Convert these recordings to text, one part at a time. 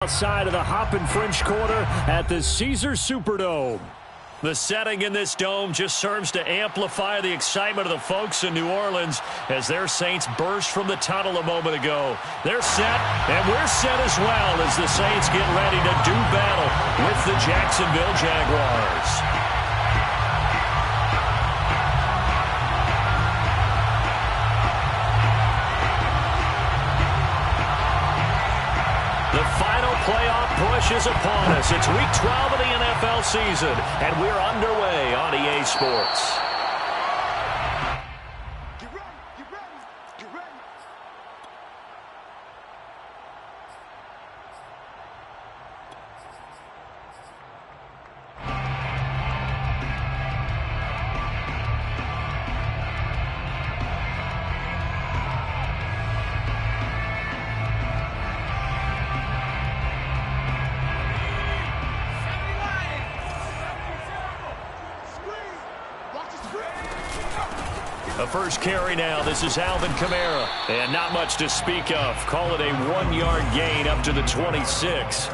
Outside of the Hoppin' French Quarter at the Caesars Superdome. The setting in this dome just serves to amplify the excitement of the folks in New Orleans as their Saints burst from the tunnel a moment ago. They're set, and we're set as well as the Saints get ready to do battle with the Jacksonville Jaguars. The final playoff push is upon us. It's Week 12 of the NFL season, and we're underway on EA Sports. A first carry now. This is Alvin Kamara. And not much to speak of. Call it a 1-yard gain up to the 26.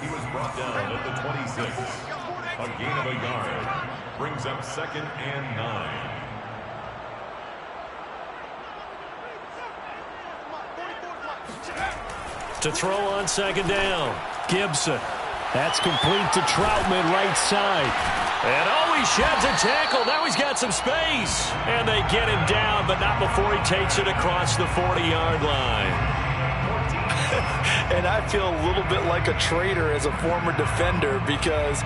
He was brought down at the 26. A gain of a yard. Brings up 2nd and 9. To throw on 2nd down. Gibson. That's complete to Troutman, right side. And he sheds a tackle. Now he's got some space. And they get him down, but not before he takes it across the 40-yard line. And I feel a little bit like a traitor as a former defender because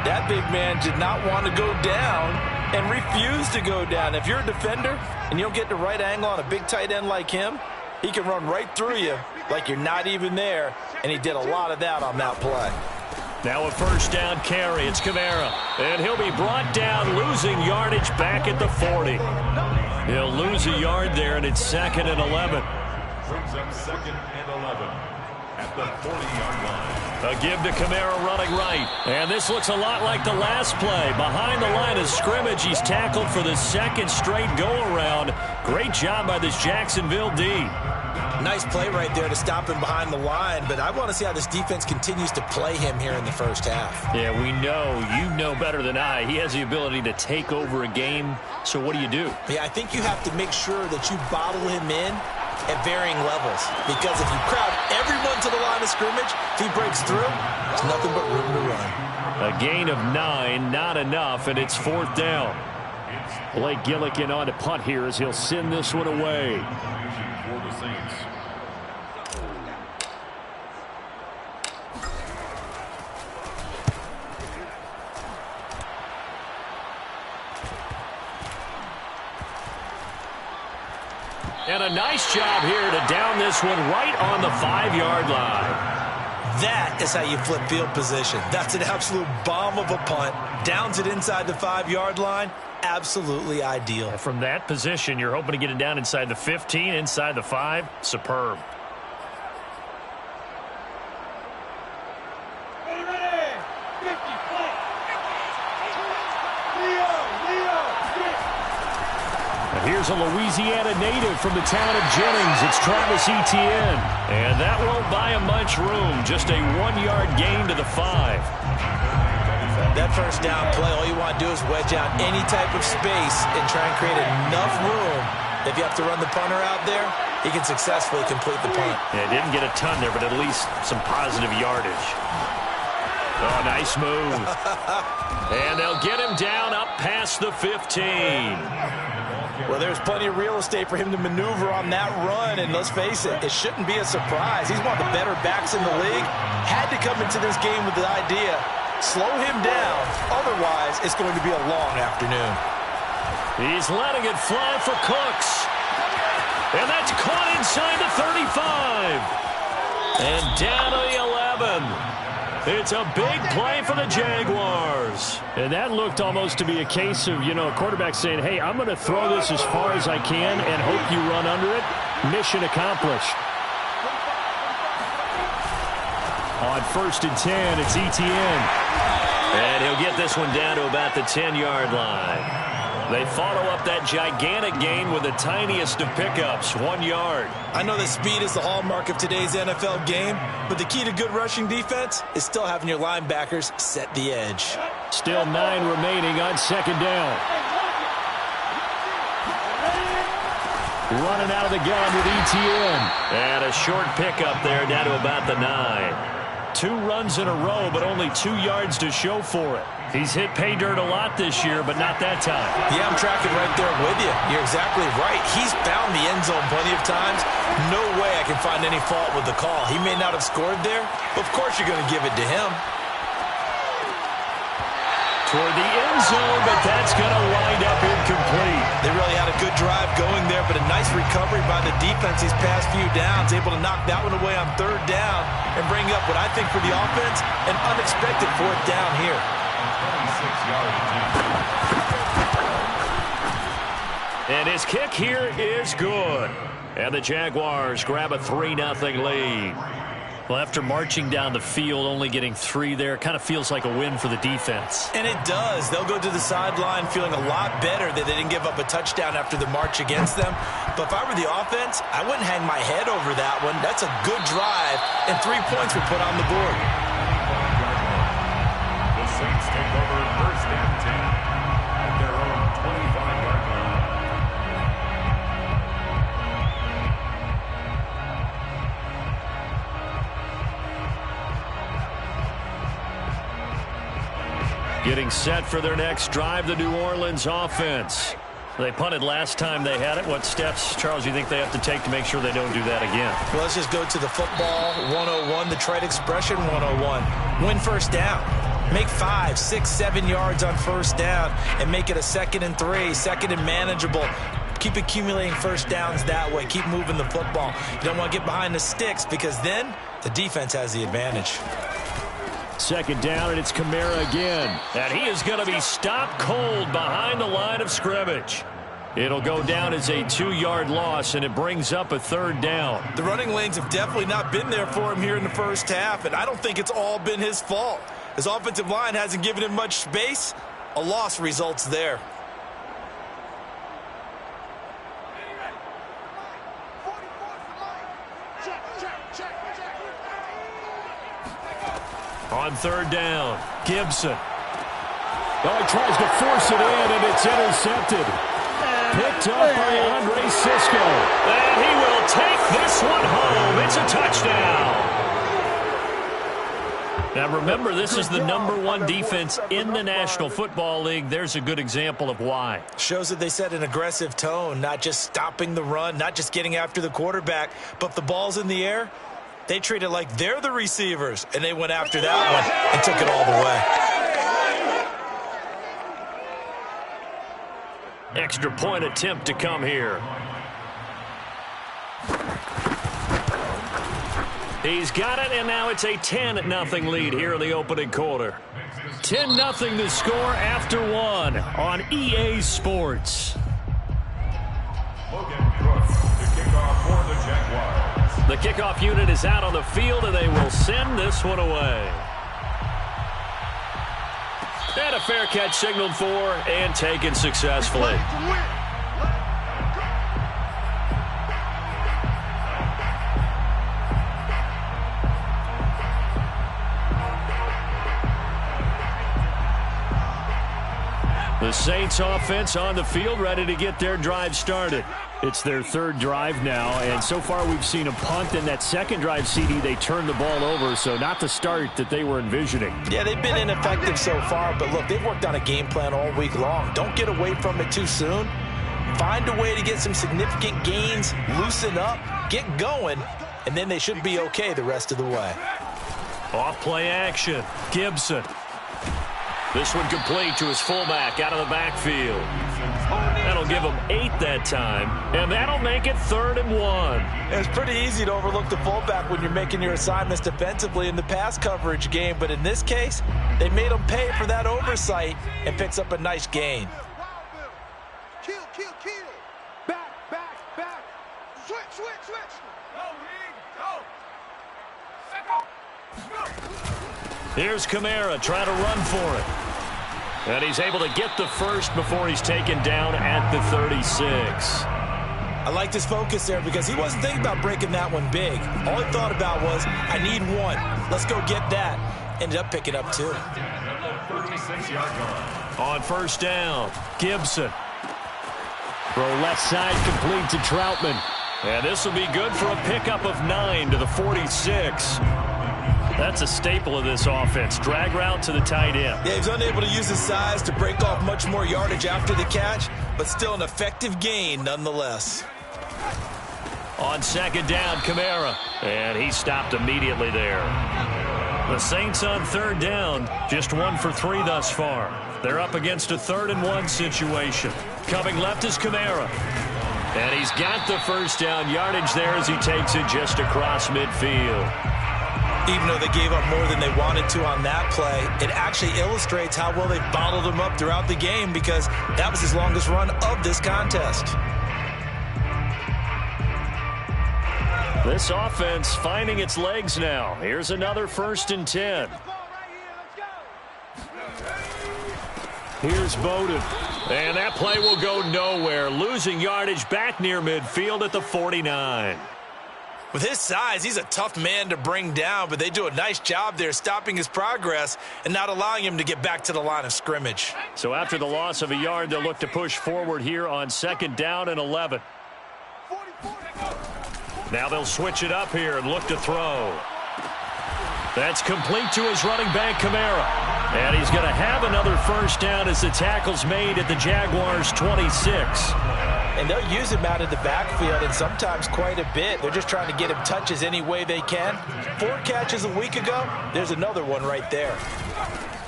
that big man did not want to go down and refused to go down. If you're a defender and you don't get the right angle on a big tight end like him, he can run right through you like you're not even there. And he did a lot of that on that play. Now a first down carry. It's Kamara. And he'll be brought down, losing yardage back at the 40. He'll lose a yard there, and it's 2nd and 11. Brings up 2nd and 11 at the 40-yard line. A give to Kamara running right. And this looks a lot like the last play. Behind the line of scrimmage, he's tackled for the second straight go-around. Great job by this Jacksonville D. Nice play right there to stop him behind the line, but I want to see how this defense continues to play him here in the first half. Yeah, we know. You know better than I. He has the ability to take over a game, so what do you do? Yeah, I think you have to make sure that you bottle him in at varying levels, because if you crowd everyone to the line of scrimmage, if he breaks through, there's nothing but room to run. A gain of 9, not enough, and it's 4th down. Blake Gillikin on to punt here as he'll send this one away. For the Saints. And a nice job here to down this one right on the 5-yard line. That is how you flip field position. That's an absolute bomb of a punt. Downs it inside the 5-yard line. Absolutely ideal. From that position, you're hoping to get it down inside the 15, inside the 5. Superb. Here's a Louisiana native from the town of Jennings. It's Travis Etienne. And that won't buy him much room. Just a 1-yard gain to the 5. That first down play, all you want to do is wedge out any type of space and try and create enough room. If you have to run the punter out there, he can successfully complete the punt. Yeah, didn't get a ton there, but at least some positive yardage. Oh, nice move. And they'll get him down up past the 15. Well, there's plenty of real estate for him to maneuver on that run, and let's face it, it shouldn't be a surprise. He's one of the better backs in the league. Had to come into this game with the idea, slow him down, otherwise it's going to be a long afternoon. He's letting it fly for Cooks. And that's caught inside the 35. And down to the 11. It's a big play for the Jaguars. And that looked almost to be a case of, a quarterback saying, hey, I'm going to throw this as far as I can and hope you run under it. Mission accomplished. On 1st and 10, it's Etienne. And he'll get this one down to about the 10-yard line. They follow up that gigantic gain with the tiniest of pickups, 1 yard. I know that speed is the hallmark of today's NFL game, but the key to good rushing defense is still having your linebackers set the edge. Still 9 remaining on second down. Running out of the gun with ETN. And a short pickup there down to about the 9. 2 runs in a row, but only 2 yards to show for it. He's hit pay dirt a lot this year, but not that time. Yeah, I'm tracking right there with you. You're exactly right. He's found the end zone plenty of times. No way I can find any fault with the call. He may not have scored there, but of course you're going to give it to him. Toward the end zone, but that's going to wind up incomplete. They really had a good drive going there, but a nice recovery by the defense these past few downs, able to knock that one away on third down and bring up what I think for the offense, an unexpected fourth down here. 26-yard attempt. And his kick here is good. And the Jaguars grab a 3-0 lead. Well, after marching down the field, only getting 3 there, kind of feels like a win for the defense. And it does. They'll go to the sideline feeling a lot better that they didn't give up a touchdown after the march against them. But if I were the offense, I wouldn't hang my head over that one. That's a good drive, and 3 points were put on the board. The Saints take over first and 10 at their own 25-yard line. Getting set for their next drive, the New Orleans offense. They punted last time they had it. What steps, Charles, you think they have to take to make sure they don't do that again? Well, let's just go to the football 101, the trite expression 101. Win first down. Make 5, 6, 7 yards on first down and make it a 2nd and 3, 2nd and manageable. Keep accumulating first downs that way. Keep moving the football. You don't want to get behind the sticks because then the defense has the advantage. 2nd down, and it's Kamara again. And he is going to be stopped cold behind the line of scrimmage. It'll go down as a 2-yard loss, and it brings up a 3rd down. The running lanes have definitely not been there for him here in the first half, and I don't think it's all been his fault. His offensive line hasn't given him much space. A loss results there. On 3rd down, Gibson. Oh, he tries to force it in, and it's intercepted. Picked up by Andre Cisco. And he will take this one home. It's a touchdown. Now, remember, this is the #1 defense in the National Football League. There's a good example of why. Shows that they set an aggressive tone, not just stopping the run, not just getting after the quarterback, but if the ball's in the air, they treat it like they're the receivers, and they went after that one and took it all the way. Extra point attempt to come here. He's got it, and now it's a 10-0 lead here in the opening quarter. 10-0 the score after 1 on EA Sports. Logan Brooks to kick off for the Jaguars. The kickoff unit is out on the field, and they will send this one away. And a fair catch signaled for and taken successfully. The Saints offense on the field, ready to get their drive started. It's their 3rd drive now, and so far we've seen a punt. In that 2nd drive, CD, they turned the ball over, so not the start that they were envisioning. Yeah, they've been ineffective so far, but look, they've worked on a game plan all week long. Don't get away from it too soon. Find a way to get some significant gains, loosen up, get going, and then they should be okay the rest of the way. Off play action, Gibson. This one complete to his fullback out of the backfield. That'll give him 8 that time, and that'll make it 3rd and 1. It's pretty easy to overlook the fullback when you're making your assignments defensively in the pass coverage game, but in this case, they made him pay for that oversight and picks up a nice gain. Kill. Back. Switch. Go. Here's Kamara trying to run for it. And he's able to get the first before he's taken down at the 36. I liked his focus there because he wasn't thinking about breaking that one big. All he thought about was, I need one. Let's go get that. Ended up picking up two. 36-yard line. On first down, Gibson. Throw left side complete to Troutman. And this will be good for a pickup of 9 to the 46. That's a staple of this offense. Drag route to the tight end. Yeah, he was unable to use his size to break off much more yardage after the catch, but still an effective gain nonetheless. On second down, Kamara. And he stopped immediately there. The Saints on third down, just 1 for 3 thus far. They're up against a 3rd and 1 situation. Coming left is Kamara. And he's got the first down yardage there as he takes it just across midfield. Even though they gave up more than they wanted to on that play, it actually illustrates how well they bottled him up throughout the game because that was his longest run of this contest. This offense finding its legs now. Here's another 1st and 10. Here's Bowden. And that play will go nowhere. Losing yardage back near midfield at the 49. With his size, he's a tough man to bring down, but they do a nice job there stopping his progress and not allowing him to get back to the line of scrimmage. So after the loss of a yard, they'll look to push forward here on 2nd down and 11. Now they'll switch it up here and look to throw. That's complete to his running back, Kamara. And he's going to have another first down as the tackle's made at the Jaguars' 26. And they'll use him out of the backfield and sometimes quite a bit. They're just trying to get him touches any way they can. 4 catches a week ago. There's another one right there.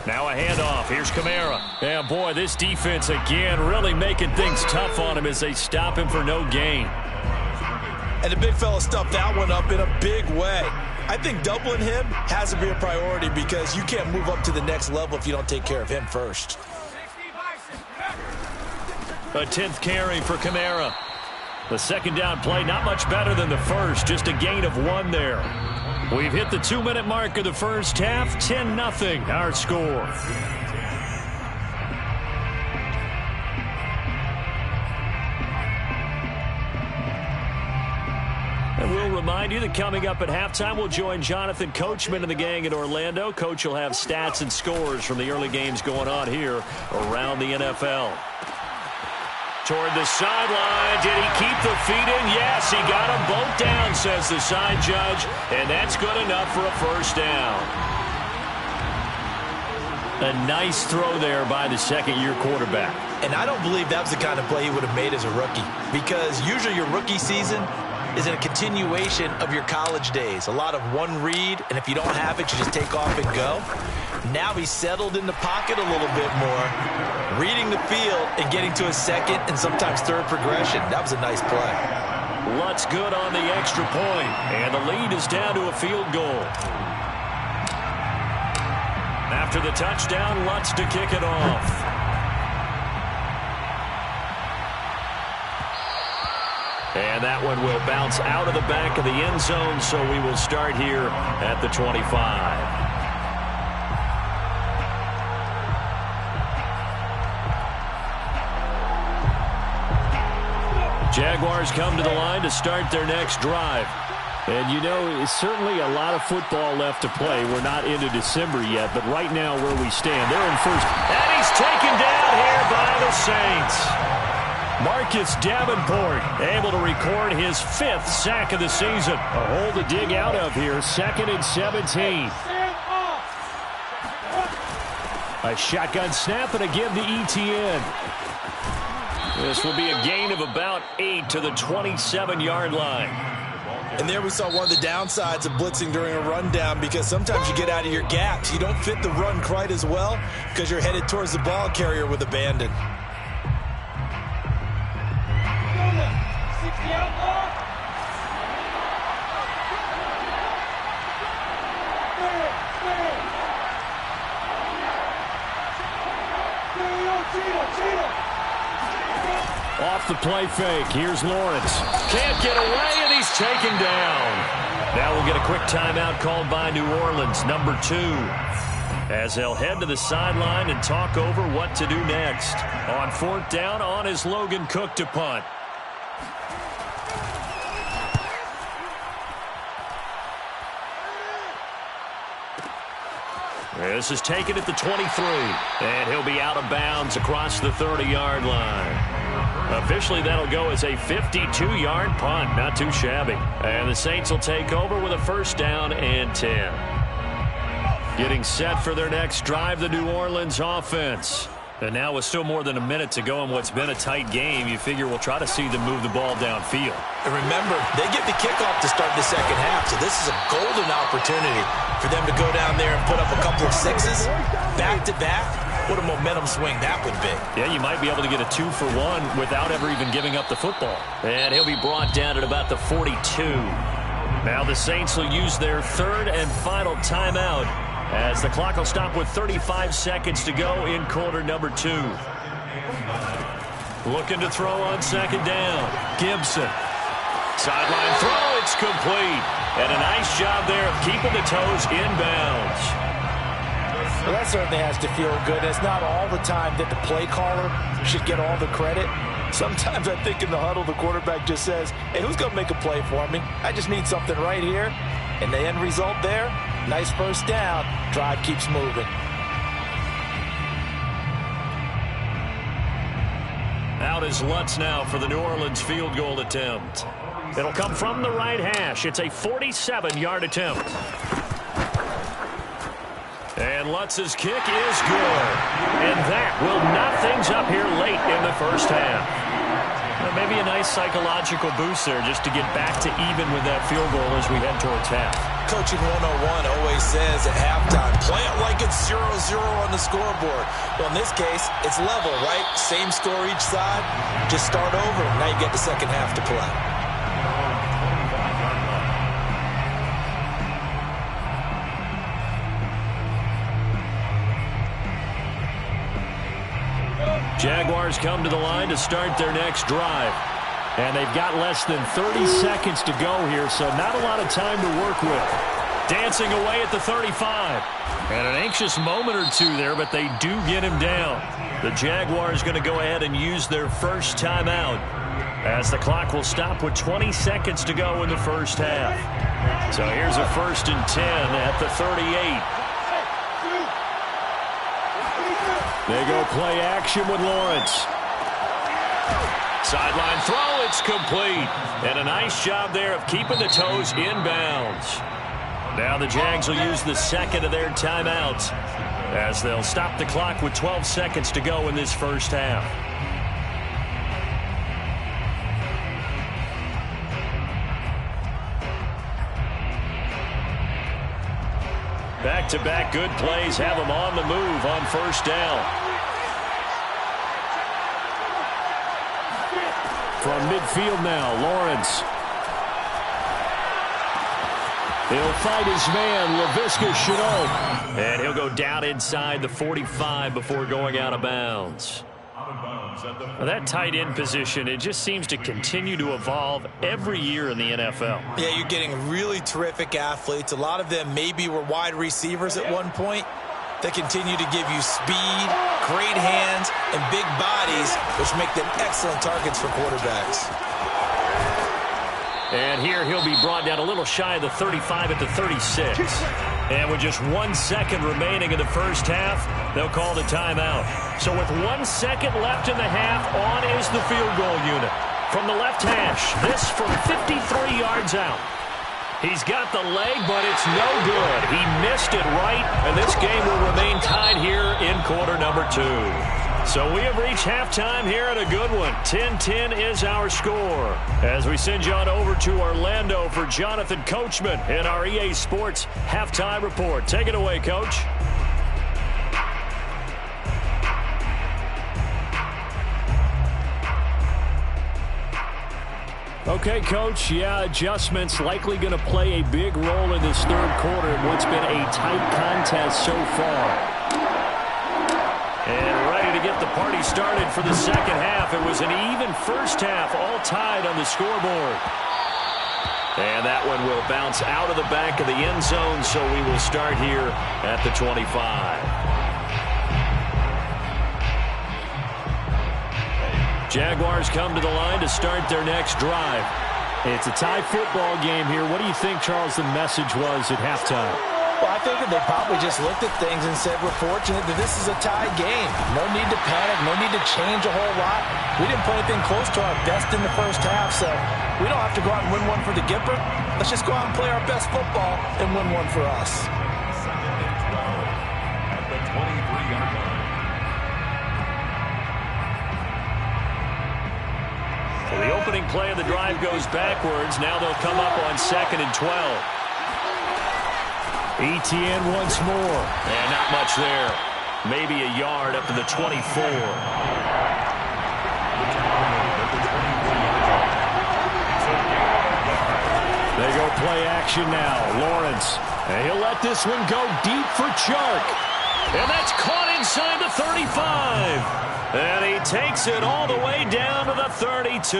Now a handoff. Here's Kamara. And boy, this defense again really making things tough on him as they stop him for no gain. And the big fella stuffed that one up in a big way. I think doubling him has to be a priority because you can't move up to the next level if you don't take care of him first. A 10th carry for Kamara. The 2nd down play, not much better than the first, just a gain of 1 there. We've hit the 2-minute mark of the first half, 10-0 our score. And we'll remind you that coming up at halftime, we'll join Jonathan Coachman and the gang in Orlando. Coach will have stats and scores from the early games going on here around the NFL. Toward the sideline. Did he keep the feet in? Yes, he got them both down, says the side judge. And that's good enough for a first down. A nice throw there by the 2nd-year quarterback. And I don't believe that was the kind of play he would have made as a rookie. Because usually your rookie season is a continuation of your college days. A lot of one read, and if you don't have it, you just take off and go. Now he's settled in the pocket a little bit more, reading the field and getting to his 2nd and sometimes 3rd progression. That was a nice play. Lutz good on the extra point, and the lead is down to a field goal. After the touchdown, Lutz to kick it off. And that one will bounce out of the back of the end zone, so we will start here at the 25. Jaguars come to the line to start their next drive. And, you know, it's certainly a lot of football left to play. We're not into December yet, but right now where we stand, they're in first. And he's taken down here by the Saints. Marcus Davenport able to record his 5th sack of the season. A hole to dig out of here, 2nd and 17. A shotgun snap and a give to Etienne. This will be a gain of about 8 to the 27-yard line. And there we saw one of the downsides of blitzing during a rundown because sometimes you get out of your gaps. You don't fit the run quite as well because you're headed towards the ball carrier with abandon. Off the play fake. Here's Lawrence. Can't get away, and he's taken down. Now we'll get a quick timeout called by New Orleans, number 2. as they'll head to the sideline and talk over what to do next. On 4th down, on is Logan Cook to punt. This is taken at the 23, and he'll be out of bounds across the 30-yard line. Officially, that'll go as a 52-yard punt. Not too shabby. And the Saints will take over with a 1st down and 10. Getting set for their next drive, the New Orleans offense. And now with still more than a minute to go in what's been a tight game, you figure we'll try to see them move the ball downfield. And remember, they get the kickoff to start the second half, so this is a golden opportunity for them to go down there and put up a couple of sixes back-to-back. What a momentum swing that would be. Yeah, you might be able to get a 2-for-1 without ever even giving up the football. And he'll be brought down at about the 42. Now the Saints will use their 3rd and final timeout, as the clock will stop with 35 seconds to go in quarter number 2. Looking to throw on 2nd down. Gibson. Sideline throw, it's complete. And a nice job there of keeping the toes inbounds. Well, that certainly has to feel good. It's not all the time that the play caller should get all the credit. Sometimes I think in the huddle, the quarterback just says, hey, who's going to make a play for me? I just need something right here. And the end result there, nice 1st down. Drive keeps moving. Out is Lutz now for the New Orleans field goal attempt. It'll come from the right hash. It's a 47-yard attempt. And Lutz's kick is good. And that will knot things up here late in the 1st half. Well, maybe a nice psychological boost there just to get back to even with that field goal as we head towards half. Coaching 101 always says at halftime, play it like it's 0-0 on the scoreboard. Well, in this case, it's level, right? Same score each side. Just start over. Now you get the second half to play. Jaguars come to the line to start their next drive. And they've got less than 30 seconds to go here, so not a lot of time to work with. Dancing away at the 35. And an anxious moment or two there, but they do get him down. The Jaguars going to go ahead and use their 1st timeout, as the clock will stop with 20 seconds to go in the 1st half. So here's a 1st and 10 at the 38. They go play action with Lawrence. Sideline throw, it's complete. And a nice job there of keeping the toes inbounds. Now the Jags will use the 2nd of their timeouts, as they'll stop the clock with 12 seconds to go in this 1st half. Back-to-back good plays have them on the move on 1st down. From midfield now, Lawrence. He'll fight his man, Laviska Shenault. And he'll go down inside the 45 before going out of bounds. Now, that tight end position, it just seems to continue to evolve every year in the NFL. Yeah, you're getting really terrific athletes. A lot of them maybe were wide receivers at one point. They continue to give you speed, great hands, and big bodies, which make them excellent targets for quarterbacks. And here he'll be brought down a little shy of the 35 at the 36. And with just 1 second remaining in the 1st half, they'll call the timeout. So with 1 second left in the half, on is the field goal unit. From the left hash, this from 53 yards out. He's got the leg, but it's no good. He missed it right, and this game will remain tied here in quarter number 2. So we have reached halftime here at a good one. 10-10 is our score. As we send you on over to Orlando for Jonathan Coachman in our EA Sports Halftime Report. Take it away, Coach. Okay, Coach, yeah, adjustments likely going to play a big role in this 3rd quarter in what's been a tight contest so far. And ready to get the party started for the 2nd half. It was an even 1st half, all tied on the scoreboard. And that one will bounce out of the back of the end zone, so we will start here at the 25. Jaguars come to the line to start their next drive. It's a tie football game here. What do you think, Charles, the message was at halftime? Well, I think that they probably just looked at things and said, we're fortunate that this is a tie game. No need to panic, no need to change a whole lot. We didn't play anything close to our best in the first half, so we don't have to go out and win one for the Gipper. Let's just go out and play our best football and win one for us. Second and 12 at the 23-yard line. So the opening play of the drive goes backwards. Now they'll come up on 2nd and 12. ETN once more. And not much there. Maybe a yard up to the 24. They go play action now. Lawrence. And he'll let this one go deep for Chark. And that's caught inside the 35. And he takes it all the way down to the 32.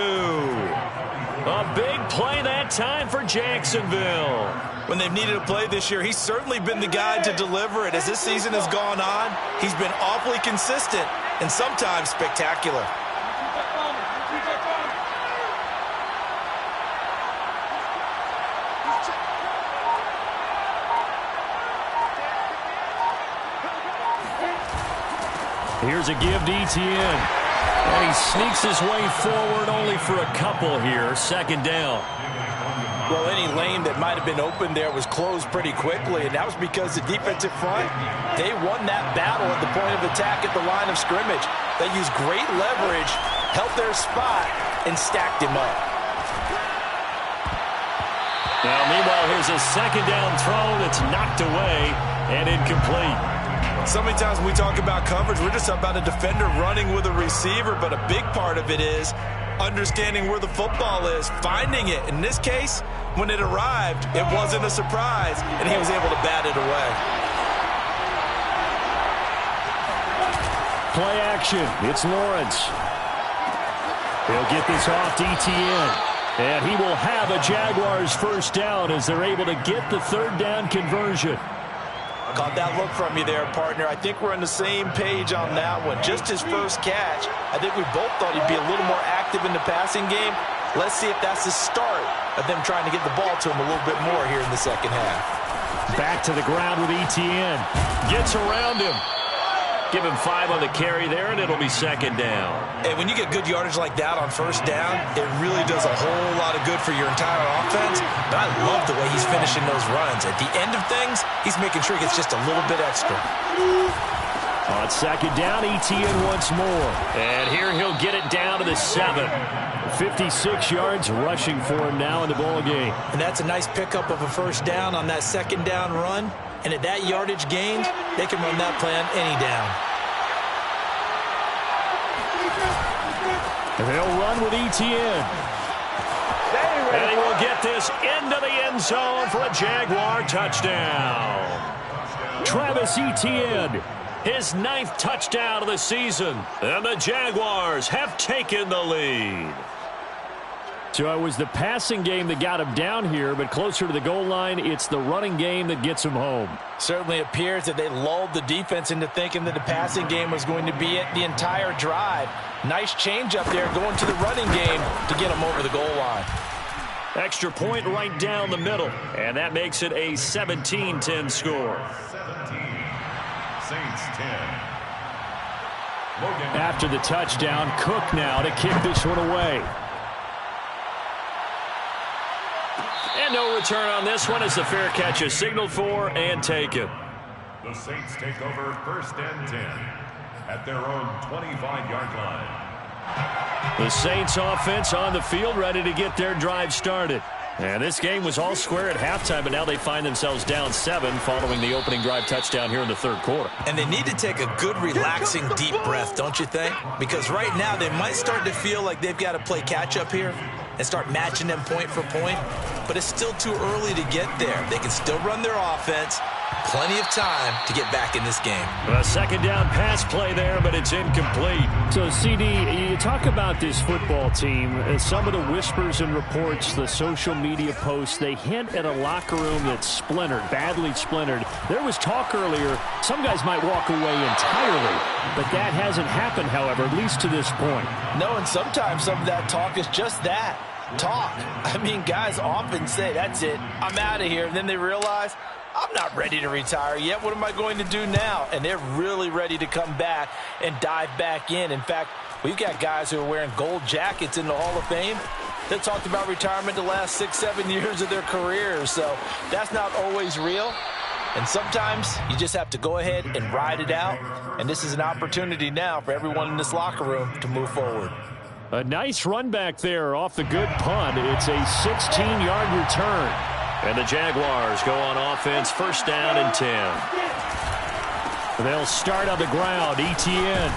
A big play that time for Jacksonville. When they've needed a play this year, he's certainly been the guy to deliver it. As this season has gone on, he's been awfully consistent and sometimes spectacular. Here's a give to ETN. And he sneaks his way forward only for a couple here. 2nd down. Well, any lane that might have been open there was closed pretty quickly, and that was because the defensive front, they won that battle at the point of attack at the line of scrimmage. They used great leverage, held their spot, and stacked him up. Now, meanwhile, here's a 2nd down throw that's knocked away and incomplete. So many times when we talk about coverage, we're just about a defender running with a receiver, but a big part of it is understanding where the football is, finding it. In this case, when it arrived, it wasn't a surprise, and he was able to bat it away. Play action. It's Lawrence. He'll get this off to ETN. And he will have a Jaguars first down as they're able to get the 3rd down conversion. Caught that look from you there, partner. I think we're on the same page on that one. Just his first catch. I think we both thought he'd be a little more active in the passing game. Let's see if that's the start of them trying to get the ball to him a little bit more here in the second half. Back to the ground with ETN. Gets around him. Give him 5 on the carry there, and it'll be 2nd down. And when you get good yardage like that on first down, it really does a whole lot of good for your entire offense. But I love the way he's finishing those runs. At the end of things, he's making sure he gets just a little bit extra. On 2nd down, ETN once more. And here he'll get it down to the 7. 56 yards rushing for him now in the ball game. And that's a nice pickup of a first down on that 2nd down run. And at that yardage gained, they can run that play on any down. And they'll run with ETN. And he will get this into the end zone for a Jaguar touchdown. Travis Etienne. His 9th touchdown of the season. And the Jaguars have taken the lead. So it was the passing game that got him down here, but closer to the goal line, it's the running game that gets him home. Certainly appears that they lulled the defense into thinking that the passing game was going to be it the entire drive. Nice change up there going to the running game to get him over the goal line. Extra point right down the middle. And that makes it a 17-10 score. 17. Saints 10. Logan. After the touchdown, Cook now to kick this one away. And no return on this one as the fair catch is signaled for and taken. The Saints take over 1st and 10 at their own 25-yard line. The Saints offense on the field ready to get their drive started. And this game was all square at halftime, but now they find themselves down 7 following the opening drive touchdown here in the 3rd quarter. And they need to take a good, relaxing, deep breath, don't you think? Because right now they might start to feel like they've got to play catch-up here and start matching them point for point. But it's still too early to get there. They can still run their offense. Plenty of time to get back in this game. A second down pass play there, but it's incomplete. So, CD, you talk about this football team. Some of the whispers and reports, the social media posts, they hint at a locker room that's splintered, badly splintered. There was talk earlier, some guys might walk away entirely, but that hasn't happened, however, at least to this point. No, and sometimes some of that talk is just that, talk. I mean, guys often say, that's it, I'm out of here, and then they realize, I'm not ready to retire yet. What am I going to do now? And they're really ready to come back and dive back in. In fact, we've got guys who are wearing gold jackets in the Hall of Fame that talked about retirement the last 6-7 years of their careers. So that's not always real. And sometimes you just have to go ahead and ride it out. And this is an opportunity now for everyone in this locker room to move forward. A nice run back there off the good punt. It's a 16-yard return. And the Jaguars go on offense, first down and 10. They'll start on the ground. Etienne.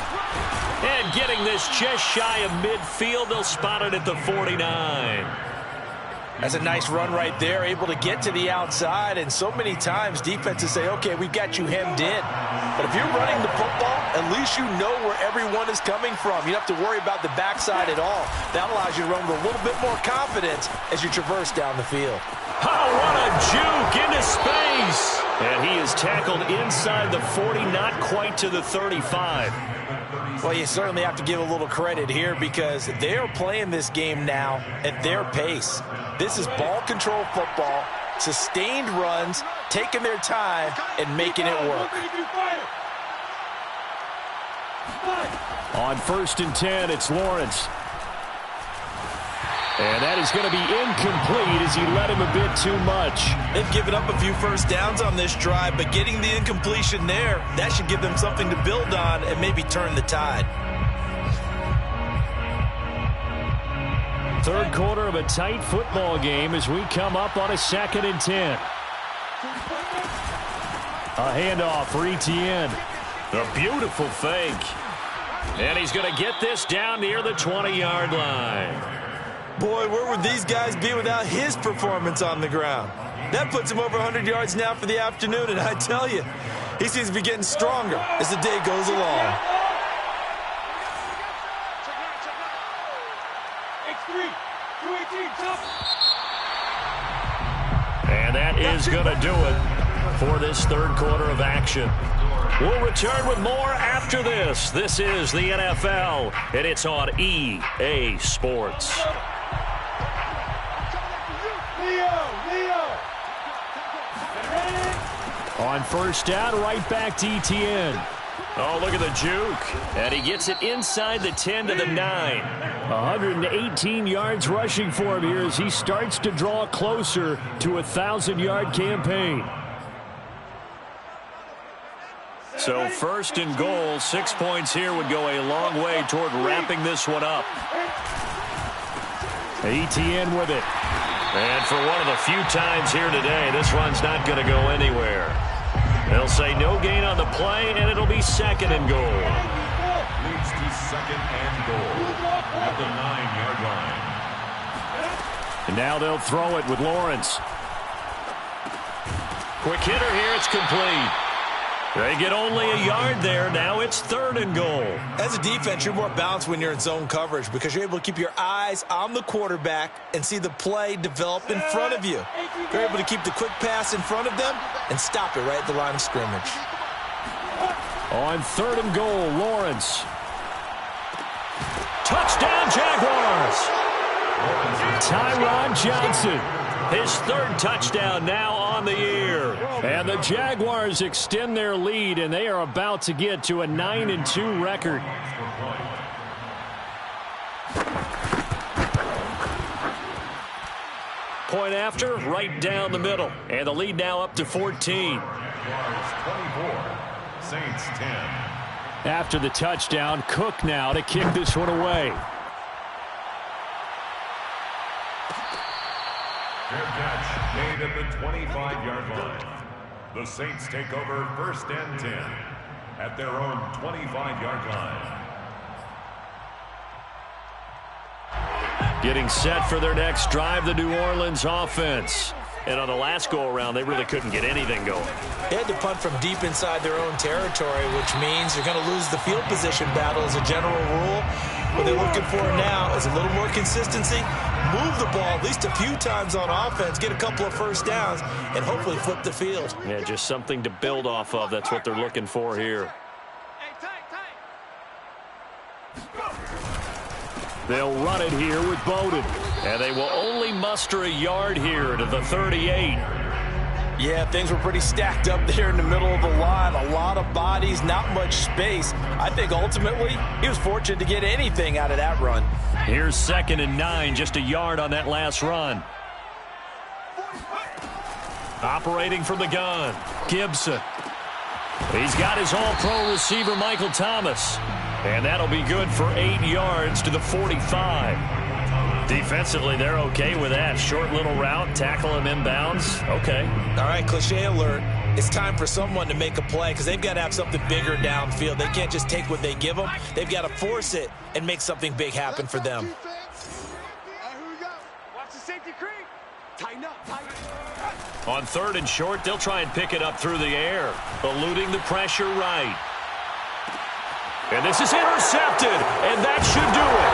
And getting this just shy of midfield, they'll spot it at the 49. That's a nice run right there, able to get to the outside. And so many times defenses say, okay, we've got you hemmed in. But if you're running the football, at least you know where everyone is coming from. You don't have to worry about the backside at all. That allows you to run with a little bit more confidence as you traverse down the field. Oh, what a juke into space. And he is tackled inside the 40, not quite to the 35. Well, you certainly have to give a little credit here because they are playing this game now at their pace. This is ball control football, sustained runs, taking their time and making it work. On 1st and 10, it's Lawrence. And that is going to be incomplete as he led him a bit too much. They've given up a few first downs on this drive, but getting the incompletion there, that should give them something to build on and maybe turn the tide. Third quarter of a tight football game as we come up on a 2nd and 10. A handoff for Etienne. A beautiful fake. And he's going to get this down near the 20-yard line. Boy, where would these guys be without his performance on the ground? That puts him over 100 yards now for the afternoon, and I tell you, he seems to be getting stronger as the day goes along. And that is going to do it for this third quarter of action. We'll return with more after this. This is the NFL, and it's on EA Sports. On 1st down, right back to Etienne. Oh, look at the juke. And he gets it inside the 10 to the 9. 118 yards rushing for him here as he starts to draw closer to a 1,000-yard campaign. So 1st and goal, 6 points here would go a long way toward wrapping this one up. Etienne with it. And for one of the few times here today, this run's not going to go anywhere. They'll say no gain on the play, and it'll be 2nd and goal. Leads to 2nd and goal at the 9-yard line. And now they'll throw it with Lawrence. Quick hitter here, it's complete. They get only a yard there. Now it's 3rd and goal. As a defense, you're more balanced when you're in zone coverage because you're able to keep your eyes on the quarterback and see the play develop in front of you. You're able to keep the quick pass in front of them and stop it right at the line of scrimmage. On 3rd and goal, Lawrence. Touchdown, Jaguars! Tyron Johnson. His 3rd touchdown now on the year. And the Jaguars extend their lead, and they are about to get to a 9-2 record. Point after, right down the middle. And the lead now up to 14. 24, Saints 10. After the touchdown, Cook now to kick this one away. Fair catch made at the 25-yard line. The Saints take over 1st and 10 at their own 25-yard line. Getting set for their next drive, the New Orleans offense. And on the last go-around, they really couldn't get anything going. They had to punt from deep inside their own territory, which means you're going to lose the field position battle as a general rule. What they're looking for now is a little more consistency, move the ball at least a few times on offense, get a couple of first downs, and hopefully flip the field. Yeah, just something to build off of. That's what they're looking for here. They'll run it here with Bowden. And they will only muster a yard here to the 38. Yeah, things were pretty stacked up there in the middle of the line. A lot of bodies, not much space. I think ultimately he was fortunate to get anything out of that run. Here's 2nd and 9, just a yard on that last run. Operating from the gun, Gibson. He's got his all-pro receiver, Michael Thomas. And that'll be good for 8 yards to the 45. Defensively, they're okay with that. Short little route, tackle him inbounds. Okay. All right, cliche alert. It's time for someone to make a play because they've got to have something bigger downfield. They can't just take what they give them. They've got to force it and make something big happen for them. Watch the safety creep. Tighten up, tighten up. On 3rd and short, they'll try and pick it up through the air, eluding the pressure right. And this is intercepted, and that should do it.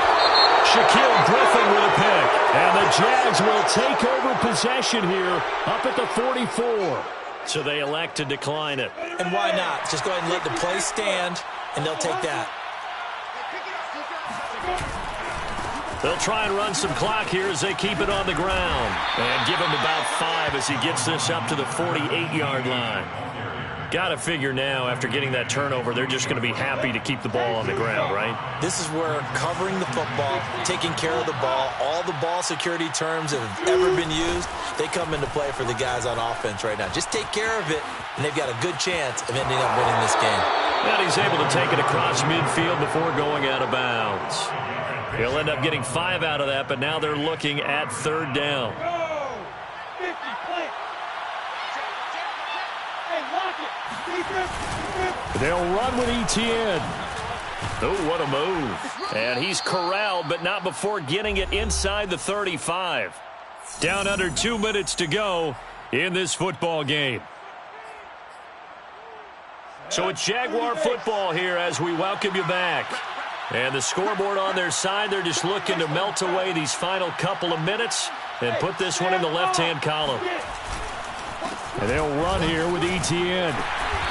Shaquill Griffin with a pick. And the Jags will take over possession here up at the 44. So they elect to decline it. And why not? Just go ahead and let the play stand, and they'll take that. They'll try and run some clock here as they keep it on the ground. And give him about 5 as he gets this up to the 48-yard line. Got to figure now, after getting that turnover, they're just going to be happy to keep the ball on the ground, right? This is where covering the football, taking care of the ball, all the ball security terms that have ever been used, they come into play for the guys on offense right now. Just take care of it, and they've got a good chance of ending up winning this game. And he's able to take it across midfield before going out of bounds. He'll end up getting 5 out of that, but now they're looking at 3rd down. They'll run with Etienne. Oh, what a move. And he's corralled, but not before getting it inside the 35. Down under 2 minutes to go in this football game. So it's Jaguar football here as we welcome you back. And the scoreboard on their side, they're just looking to melt away these final couple of minutes and put this one in the left-hand column. And they'll run here with Etienne.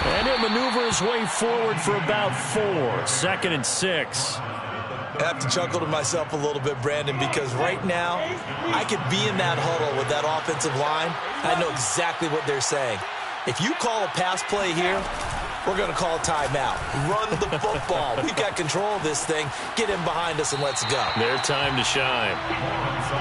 And he'll maneuver his way forward for about 4. 2nd and 6. I have to chuckle to myself a little bit, Brandon, because right now I could be in that huddle with that offensive line. I know exactly what they're saying. If you call a pass play here, we're going to call a timeout. Run the football. We've got control of this thing. Get him behind us and let's go. Their time to shine.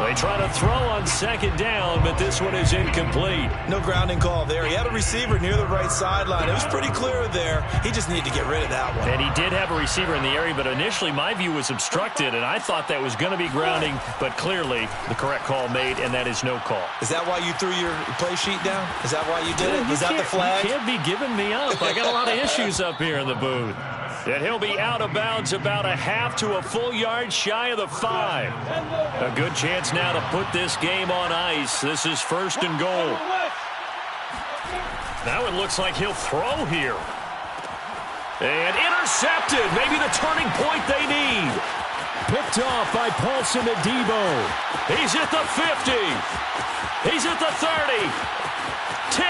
They try to throw on 2nd down, but this one is incomplete. No grounding call there. He had a receiver near the right sideline. It was pretty clear there. He just needed to get rid of that one. And he did have a receiver in the area, but initially my view was obstructed, and I thought that was going to be grounding, but clearly the correct call made, and that is no call. Is that why you threw your play sheet down? Is that why you did it? Was that the flag? You can't be giving me up. I got a lot of issues up here in the booth. And he'll be out of bounds about a half to a full yard shy of the 5. A good chance now to put this game on ice. This is 1st and goal. Now it looks like he'll throw here. And intercepted. Maybe the turning point they need. Picked off by Paulson Adebo. He's at the 50. He's at the 30. 10,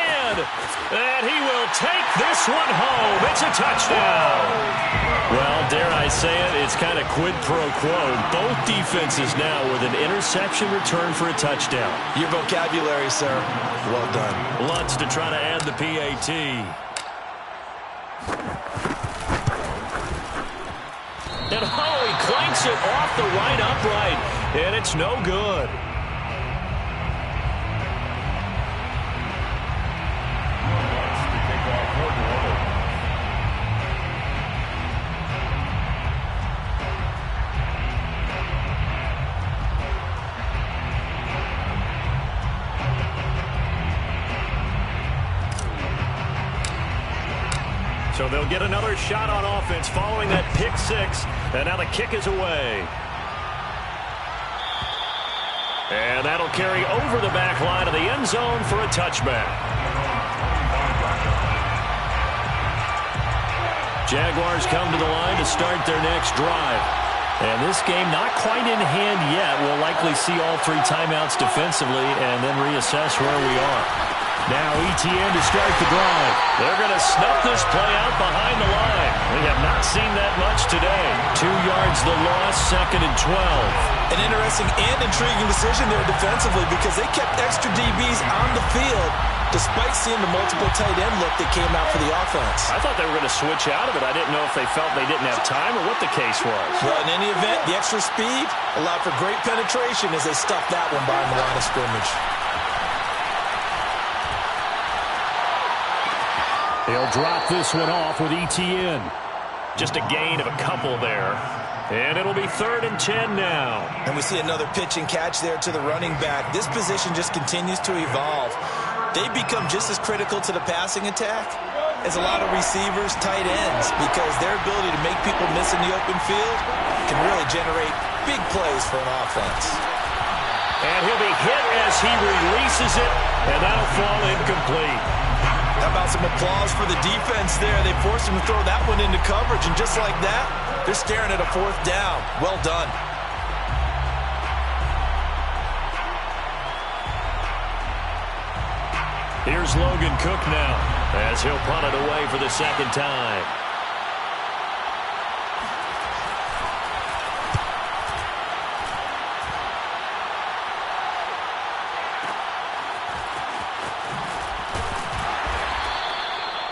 and he will take this one home. It's a touchdown. Well, dare I say it, it's kind of quid pro quo. Both defenses now with an interception return for a touchdown. Your vocabulary, sir. Well done. Lutz to try to add the PAT. And he clanks it off the right upright, and it's no good. So they'll get another shot on offense following that pick 6, and now the kick is away. And that'll carry over the back line of the end zone for a touchback. Jaguars come to the line to start their next drive. And this game not quite in hand yet. We'll likely see all 3 timeouts defensively and then reassess where we are. Now Etienne to start the drive. They're going to snuff this play out behind the line. We have not seen that much today. 2 yards the loss, 2nd and 12. An interesting and intriguing decision there defensively because they kept extra DBs on the field despite seeing the multiple tight end look that came out for the offense. I thought they were going to switch out of it. I didn't know if they felt they didn't have time or what the case was. Well, in any event, the extra speed allowed for great penetration as they stuffed that one behind the line of scrimmage. He'll drop this one off with Etienne. Just a gain of a couple there. And it'll be 3rd and 10 now. And we see another pitch and catch there to the running back. This position just continues to evolve. They become just as critical to the passing attack as a lot of receivers, tight ends, because their ability to make people miss in the open field can really generate big plays for an offense. And he'll be hit as he releases it, and that'll fall incomplete. How about some applause for the defense there? They forced him to throw that one into coverage, and just like that, they're staring at a 4th down. Well done. Here's Logan Cook now as he'll punt it away for the 2nd time.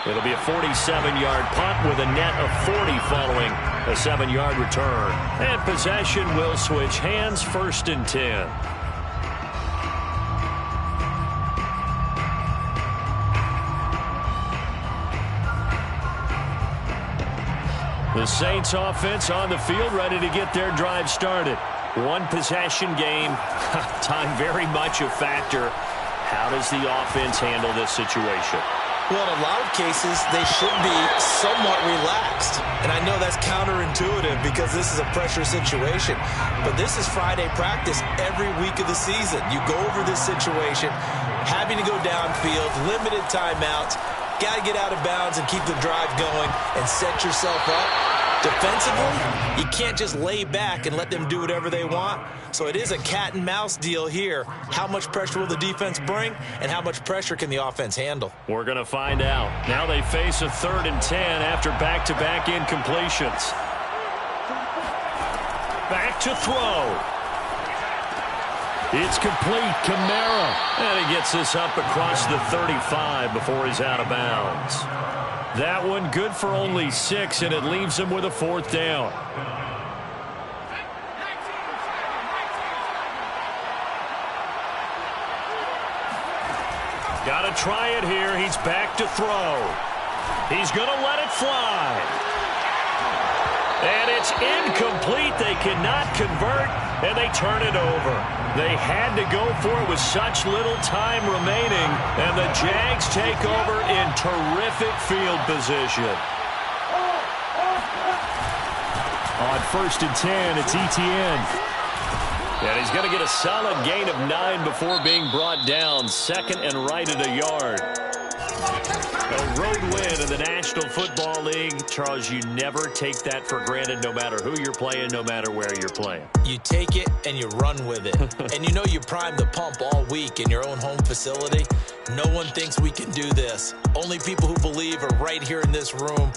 It'll be a 47-yard punt with a net of 40 following a 7-yard return. And possession will switch hands, 1st and 10. The Saints offense on the field ready to get their drive started. 1 possession game. Time very much a factor. How does the offense handle this situation? Well, in a lot of cases, they should be somewhat relaxed. And I know that's counterintuitive because this is a pressure situation. But this is Friday practice every week of the season. You go over this situation, having to go downfield, limited timeouts, got to get out of bounds and keep the drive going and set yourself up. Defensively, you can't just lay back and let them do whatever they want. So it is a cat and mouse deal here. How much pressure will the defense bring, and how much pressure can the offense handle? We're going to find out. Now they face a 3rd and 10 after back-to-back incompletions. Back to throw. It's complete. Kamara. And he gets this up across the 35 before he's out of bounds. That one good for only 6, and it leaves him with a 4th down. Got to try it here. He's back to throw. He's going to let it fly. And it's incomplete. They cannot convert, and they turn it over. They had to go for it with such little time remaining, and the Jags take over in terrific field position. On 1st and 10, it's Etienne. And he's going to get a solid gain of 9 before being brought down. 2nd and right at a yard. A road win in the National Football League. Charles, you never take that for granted no matter who you're playing, no matter where you're playing. You take it and you run with it. And you know you primed the pump all week in your own home facility. No one thinks we can do this. Only people who believe are right here in this room.